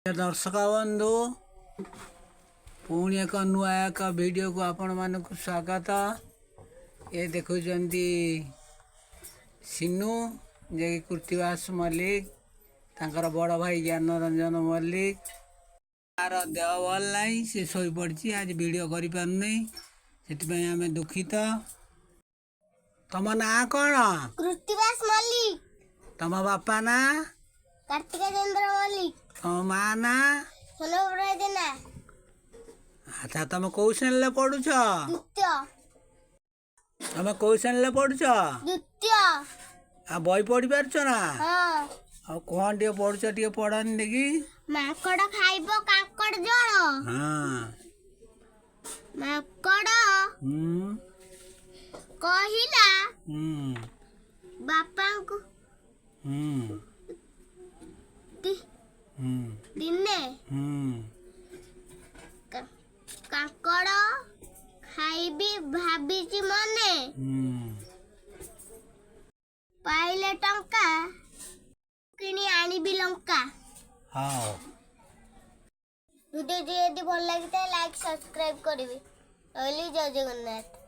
दर्शक बंधु पुणी एक नुआ एक वीडियो को आपण मान स्वागत। ये देखुं सिनू जे कृतिवास मल्लिक तांकर बड़ भाई ज्ञान रंजन मल्लिक तार देह भल ना सी शोई पड़ी आज वीडियो कर आम दुखित। तम ना कौन? कृतिवास मल्लिक। तम बापा ना? कार्तिक चंद्र मल्लिक। तम माँ ना? सोनप्रिया जेना। अच्छा तुम कौ श्रेणी पढ़ुच? द्वितीय। तुम कौ श्रेणी पढ़ुच? द्वितीय। आ बही पढ़ी पारछ ना? हाँ। आ कौन टे पढ़ुच टे पढ़ानी देखी। माकड़ खाइबो काकड़ जल। हाँ। माकड़ कहिला बापा को दिने काकड़ खाइबी भाभी मने पाइले टंका किनी आनिबी लंका। हाँ। वीडियो यदि भल लगी लाइक सब्सक्राइब करिवे। जय जगन्नाथ।